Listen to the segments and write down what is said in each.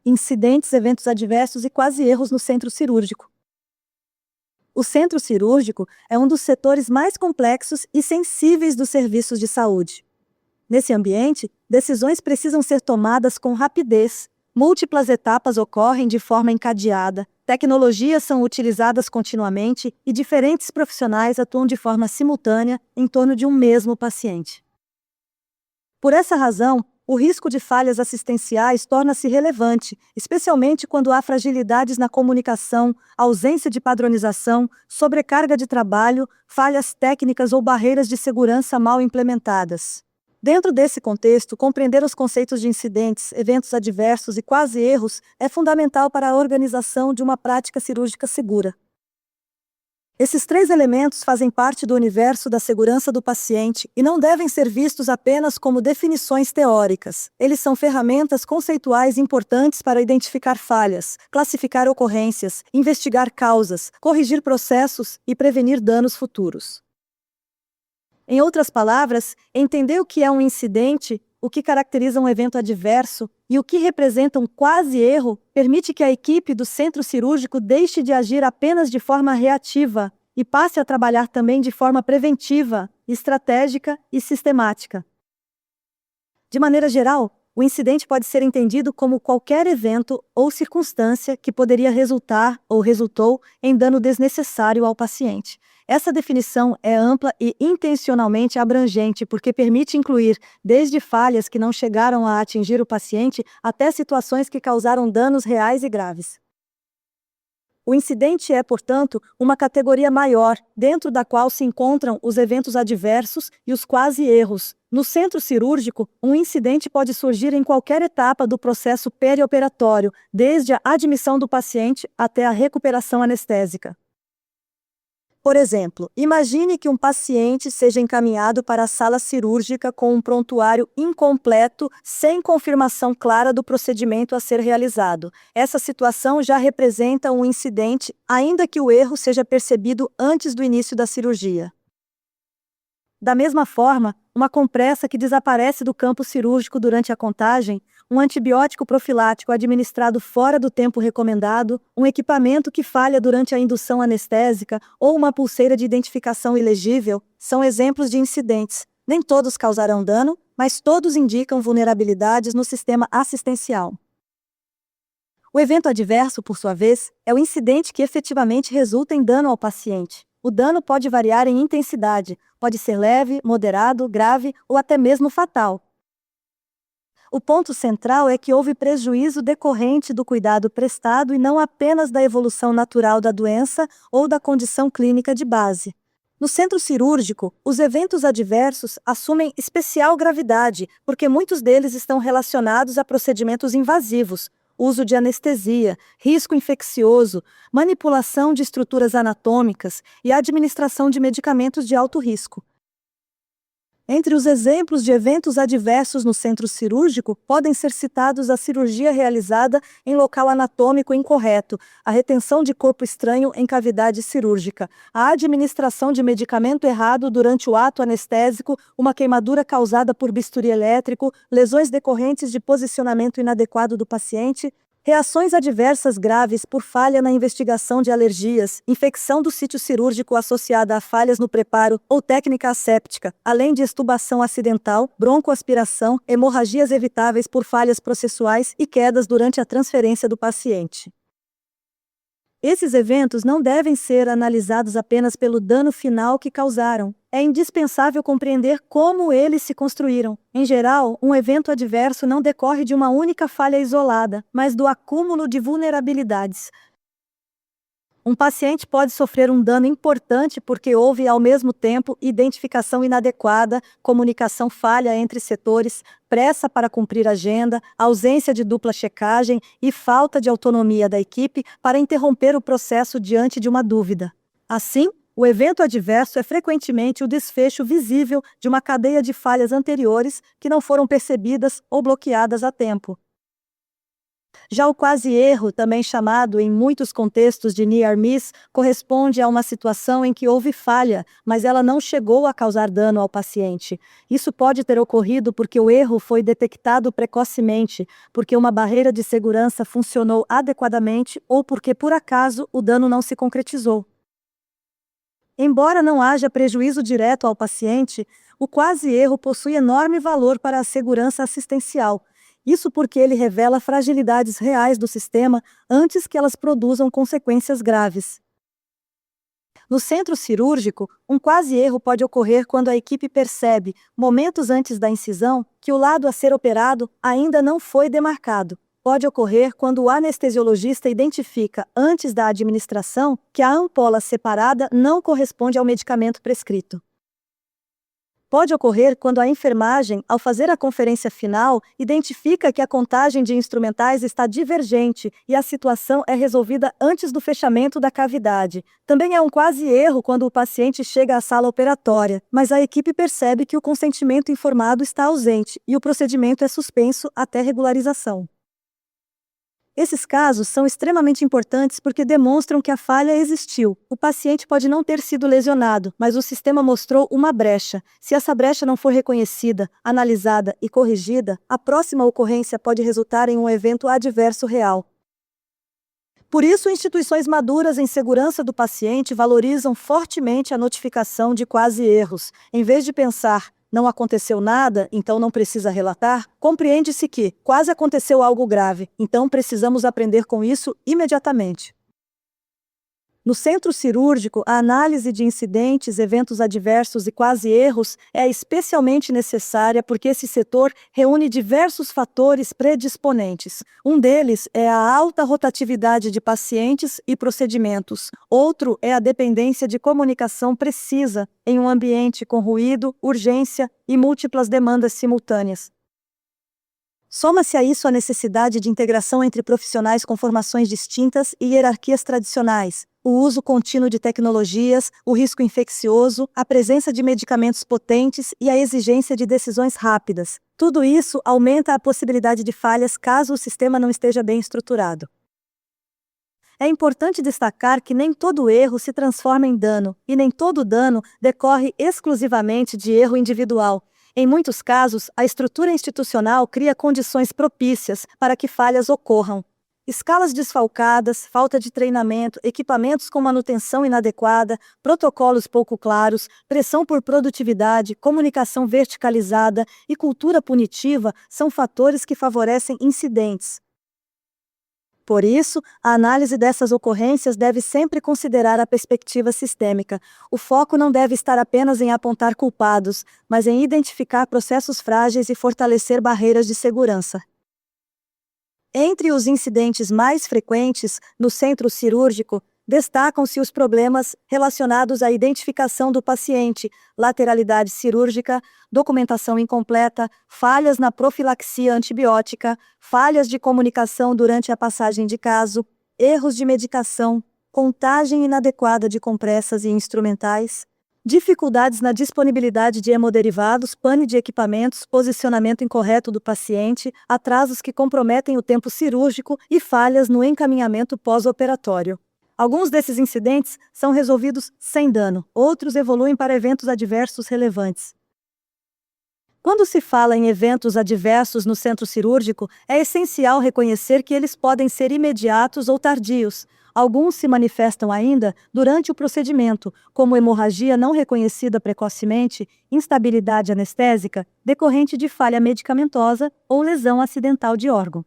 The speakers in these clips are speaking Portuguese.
Incidentes, eventos adversos e quase erros no centro cirúrgico. O centro cirúrgico é um dos setores mais complexos e sensíveis dos serviços de saúde. Nesse ambiente, decisões precisam ser tomadas com rapidez. Múltiplas etapas ocorrem de forma encadeada, tecnologias são utilizadas continuamente e diferentes profissionais atuam de forma simultânea em torno de um mesmo paciente. Por essa razão, o risco de falhas assistenciais torna-se relevante, especialmente quando há fragilidades na comunicação, ausência de padronização, sobrecarga de trabalho, falhas técnicas ou barreiras de segurança mal implementadas. Dentro desse contexto, compreender os conceitos de incidentes, eventos adversos e quase erros é fundamental para a organização de uma prática cirúrgica segura. Esses três elementos fazem parte do universo da segurança do paciente e não devem ser vistos apenas como definições teóricas. Eles são ferramentas conceituais importantes para identificar falhas, classificar ocorrências, investigar causas, corrigir processos e prevenir danos futuros. Em outras palavras, entender o que é um incidente, o que caracteriza um evento adverso e o que representa um quase erro permite que a equipe do centro cirúrgico deixe de agir apenas de forma reativa e passe a trabalhar também de forma preventiva, estratégica e sistemática. De maneira geral, o incidente pode ser entendido como qualquer evento ou circunstância que poderia resultar ou resultou em dano desnecessário ao paciente. Essa definição é ampla e intencionalmente abrangente porque permite incluir desde falhas que não chegaram a atingir o paciente até situações que causaram danos reais e graves. O incidente é, portanto, uma categoria maior, dentro da qual se encontram os eventos adversos e os quase erros. No centro cirúrgico, um incidente pode surgir em qualquer etapa do processo perioperatório, desde a admissão do paciente até a recuperação anestésica. Por exemplo, imagine que um paciente seja encaminhado para a sala cirúrgica com um prontuário incompleto, sem confirmação clara do procedimento a ser realizado. Essa situação já representa um incidente, ainda que o erro seja percebido antes do início da cirurgia. Da mesma forma, uma compressa que desaparece do campo cirúrgico durante a contagem, um antibiótico profilático administrado fora do tempo recomendado, um equipamento que falha durante a indução anestésica ou uma pulseira de identificação ilegível, são exemplos de incidentes. Nem todos causarão dano, mas todos indicam vulnerabilidades no sistema assistencial. O evento adverso, por sua vez, é o incidente que efetivamente resulta em dano ao paciente. O dano pode variar em intensidade, pode ser leve, moderado, grave ou até mesmo fatal. O ponto central é que houve prejuízo decorrente do cuidado prestado e não apenas da evolução natural da doença ou da condição clínica de base. No centro cirúrgico, os eventos adversos assumem especial gravidade, porque muitos deles estão relacionados a procedimentos invasivos, uso de anestesia, risco infeccioso, manipulação de estruturas anatômicas e administração de medicamentos de alto risco. Entre os exemplos de eventos adversos no centro cirúrgico, podem ser citados a cirurgia realizada em local anatômico incorreto, a retenção de corpo estranho em cavidade cirúrgica, a administração de medicamento errado durante o ato anestésico, uma queimadura causada por bisturi elétrico, lesões decorrentes de posicionamento inadequado do paciente, reações adversas graves por falha na investigação de alergias, infecção do sítio cirúrgico associada a falhas no preparo ou técnica asséptica, além de extubação acidental, broncoaspiração, hemorragias evitáveis por falhas processuais e quedas durante a transferência do paciente. Esses eventos não devem ser analisados apenas pelo dano final que causaram. É indispensável compreender como eles se construíram. Em geral, um evento adverso não decorre de uma única falha isolada, mas do acúmulo de vulnerabilidades. Um paciente pode sofrer um dano importante porque houve, ao mesmo tempo, identificação inadequada, comunicação falha entre setores, pressa para cumprir agenda, ausência de dupla checagem e falta de autonomia da equipe para interromper o processo diante de uma dúvida. Assim, o evento adverso é frequentemente o desfecho visível de uma cadeia de falhas anteriores que não foram percebidas ou bloqueadas a tempo. Já o quase-erro, também chamado em muitos contextos de near miss, corresponde a uma situação em que houve falha, mas ela não chegou a causar dano ao paciente. Isso pode ter ocorrido porque o erro foi detectado precocemente, porque uma barreira de segurança funcionou adequadamente ou porque, por acaso, o dano não se concretizou. Embora não haja prejuízo direto ao paciente, o quase-erro possui enorme valor para a segurança assistencial. Isso porque ele revela fragilidades reais do sistema antes que elas produzam consequências graves. No centro cirúrgico, um quase-erro pode ocorrer quando a equipe percebe, momentos antes da incisão, que o lado a ser operado ainda não foi demarcado. Pode ocorrer quando o anestesiologista identifica, antes da administração, que a ampola separada não corresponde ao medicamento prescrito. Pode ocorrer quando a enfermagem, ao fazer a conferência final, identifica que a contagem de instrumentais está divergente e a situação é resolvida antes do fechamento da cavidade. Também é um quase-erro quando o paciente chega à sala operatória, mas a equipe percebe que o consentimento informado está ausente e o procedimento é suspenso até regularização. Esses casos são extremamente importantes porque demonstram que a falha existiu. O paciente pode não ter sido lesionado, mas o sistema mostrou uma brecha. Se essa brecha não for reconhecida, analisada e corrigida, a próxima ocorrência pode resultar em um evento adverso real. Por isso, instituições maduras em segurança do paciente valorizam fortemente a notificação de quase-erros. Em vez de pensar, não aconteceu nada, então não precisa relatar, compreende-se que quase aconteceu algo grave, então precisamos aprender com isso imediatamente. No centro cirúrgico, a análise de incidentes, eventos adversos e quase-erros é especialmente necessária porque esse setor reúne diversos fatores predisponentes. Um deles é a alta rotatividade de pacientes e procedimentos. Outro é a dependência de comunicação precisa em um ambiente com ruído, urgência e múltiplas demandas simultâneas. Soma-se a isso a necessidade de integração entre profissionais com formações distintas e hierarquias tradicionais, o uso contínuo de tecnologias, o risco infeccioso, a presença de medicamentos potentes e a exigência de decisões rápidas. Tudo isso aumenta a possibilidade de falhas caso o sistema não esteja bem estruturado. É importante destacar que nem todo erro se transforma em dano, e nem todo dano decorre exclusivamente de erro individual. Em muitos casos, a estrutura institucional cria condições propícias para que falhas ocorram. Escalas desfalcadas, falta de treinamento, equipamentos com manutenção inadequada, protocolos pouco claros, pressão por produtividade, comunicação verticalizada e cultura punitiva são fatores que favorecem incidentes. Por isso, a análise dessas ocorrências deve sempre considerar a perspectiva sistêmica. O foco não deve estar apenas em apontar culpados, mas em identificar processos frágeis e fortalecer barreiras de segurança. Entre os incidentes mais frequentes no centro cirúrgico, destacam-se os problemas relacionados à identificação do paciente, lateralidade cirúrgica, documentação incompleta, falhas na profilaxia antibiótica, falhas de comunicação durante a passagem de caso, erros de medicação, contagem inadequada de compressas e instrumentais, dificuldades na disponibilidade de hemoderivados, pane de equipamentos, posicionamento incorreto do paciente, atrasos que comprometem o tempo cirúrgico e falhas no encaminhamento pós-operatório. Alguns desses incidentes são resolvidos sem dano, outros evoluem para eventos adversos relevantes. Quando se fala em eventos adversos no centro cirúrgico, é essencial reconhecer que eles podem ser imediatos ou tardios. Alguns se manifestam ainda durante o procedimento, como hemorragia não reconhecida precocemente, instabilidade anestésica, decorrente de falha medicamentosa ou lesão acidental de órgão.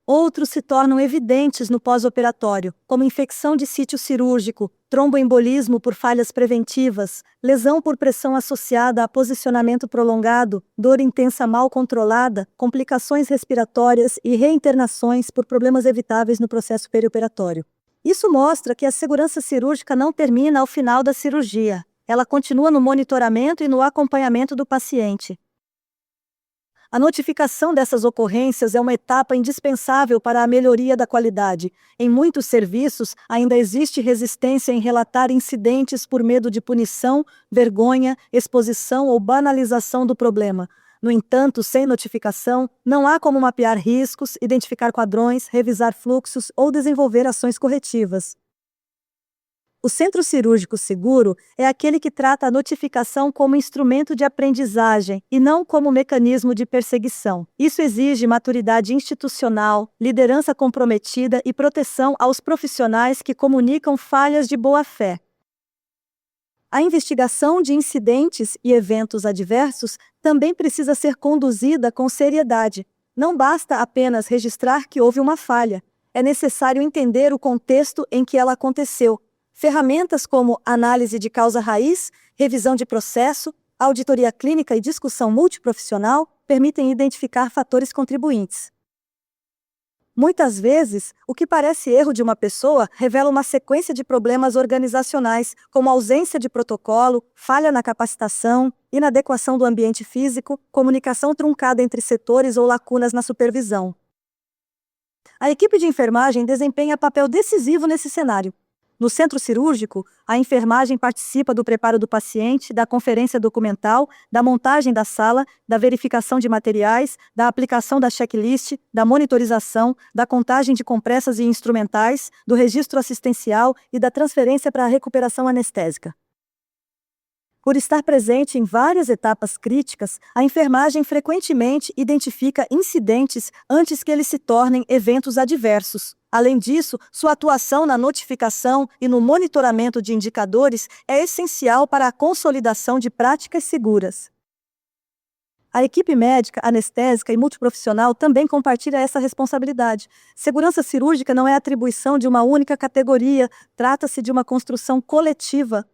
Outros se tornam evidentes no pós-operatório, como infecção de sítio cirúrgico, tromboembolismo por falhas preventivas, lesão por pressão associada a posicionamento prolongado, dor intensa mal controlada, complicações respiratórias e reinternações por problemas evitáveis no processo perioperatório. Isso mostra que a segurança cirúrgica não termina ao final da cirurgia. Ela continua no monitoramento e no acompanhamento do paciente. A notificação dessas ocorrências é uma etapa indispensável para a melhoria da qualidade. Em muitos serviços, ainda existe resistência em relatar incidentes por medo de punição, vergonha, exposição ou banalização do problema. No entanto, sem notificação, não há como mapear riscos, identificar padrões, revisar fluxos ou desenvolver ações corretivas. O centro cirúrgico seguro é aquele que trata a notificação como instrumento de aprendizagem e não como mecanismo de perseguição. Isso exige maturidade institucional, liderança comprometida e proteção aos profissionais que comunicam falhas de boa-fé. A investigação de incidentes e eventos adversos também precisa ser conduzida com seriedade. Não basta apenas registrar que houve uma falha. É necessário entender o contexto em que ela aconteceu. Ferramentas como análise de causa raiz, revisão de processo, auditoria clínica e discussão multiprofissional permitem identificar fatores contribuintes. Muitas vezes, o que parece erro de uma pessoa revela uma sequência de problemas organizacionais, como ausência de protocolo, falha na capacitação, inadequação do ambiente físico, comunicação truncada entre setores ou lacunas na supervisão. A equipe de enfermagem desempenha papel decisivo nesse cenário. No centro cirúrgico, a enfermagem participa do preparo do paciente, da conferência documental, da montagem da sala, da verificação de materiais, da aplicação da checklist, da monitorização, da contagem de compressas e instrumentais, do registro assistencial e da transferência para a recuperação anestésica. Por estar presente em várias etapas críticas, a enfermagem frequentemente identifica incidentes antes que eles se tornem eventos adversos. Além disso, sua atuação na notificação e no monitoramento de indicadores é essencial para a consolidação de práticas seguras. A equipe médica, anestésica e multiprofissional também compartilha essa responsabilidade. Segurança cirúrgica não é atribuição de uma única categoria, trata-se de uma construção coletiva.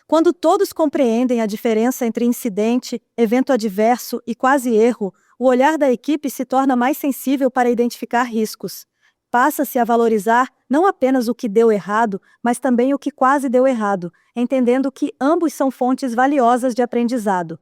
Quando todos compreendem a diferença entre incidente, evento adverso e quase erro, o olhar da equipe se torna mais sensível para identificar riscos. Passa-se a valorizar não apenas o que deu errado, mas também o que quase deu errado, entendendo que ambos são fontes valiosas de aprendizado.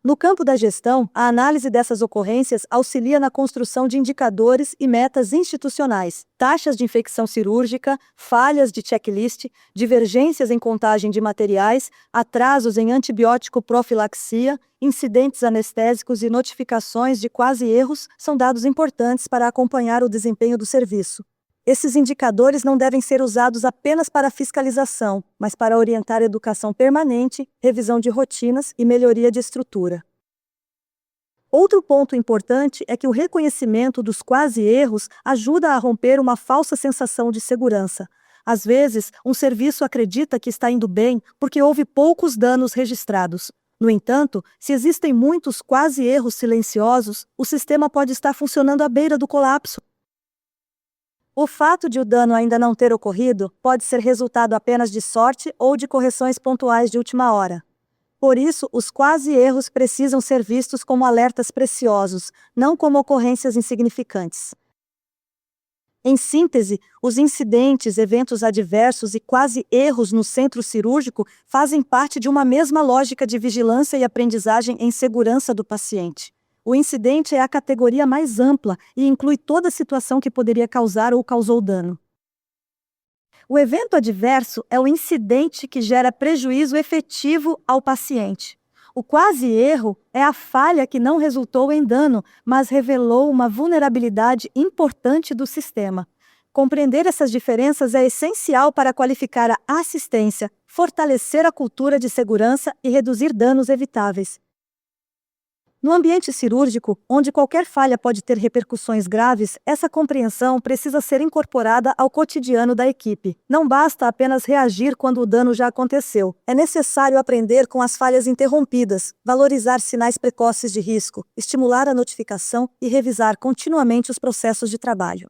No campo da gestão, a análise dessas ocorrências auxilia na construção de indicadores e metas institucionais, taxas de infecção cirúrgica, falhas de checklist, divergências em contagem de materiais, atrasos em antibiótico profilaxia, incidentes anestésicos e notificações de quase erros são dados importantes para acompanhar o desempenho do serviço. Esses indicadores não devem ser usados apenas para fiscalização, mas para orientar educação permanente, revisão de rotinas e melhoria de estrutura. Outro ponto importante é que o reconhecimento dos quase erros ajuda a romper uma falsa sensação de segurança. Às vezes, um serviço acredita que está indo bem porque houve poucos danos registrados. No entanto, se existem muitos quase erros silenciosos, o sistema pode estar funcionando à beira do colapso. O fato de o dano ainda não ter ocorrido pode ser resultado apenas de sorte ou de correções pontuais de última hora. Por isso, os quase erros precisam ser vistos como alertas preciosos, não como ocorrências insignificantes. Em síntese, os incidentes, eventos adversos e quase erros no centro cirúrgico fazem parte de uma mesma lógica de vigilância e aprendizagem em segurança do paciente. O incidente é a categoria mais ampla e inclui toda situação que poderia causar ou causou dano. O evento adverso é o incidente que gera prejuízo efetivo ao paciente. O quase erro é a falha que não resultou em dano, mas revelou uma vulnerabilidade importante do sistema. Compreender essas diferenças é essencial para qualificar a assistência, fortalecer a cultura de segurança e reduzir danos evitáveis. No ambiente cirúrgico, onde qualquer falha pode ter repercussões graves, essa compreensão precisa ser incorporada ao cotidiano da equipe. Não basta apenas reagir quando o dano já aconteceu. É necessário aprender com as falhas interrompidas, valorizar sinais precoces de risco, estimular a notificação e revisar continuamente os processos de trabalho.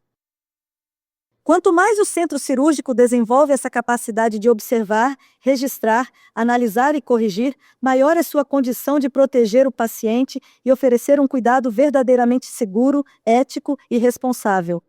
Quanto mais o centro cirúrgico desenvolve essa capacidade de observar, registrar, analisar e corrigir, maior é sua condição de proteger o paciente e oferecer um cuidado verdadeiramente seguro, ético e responsável.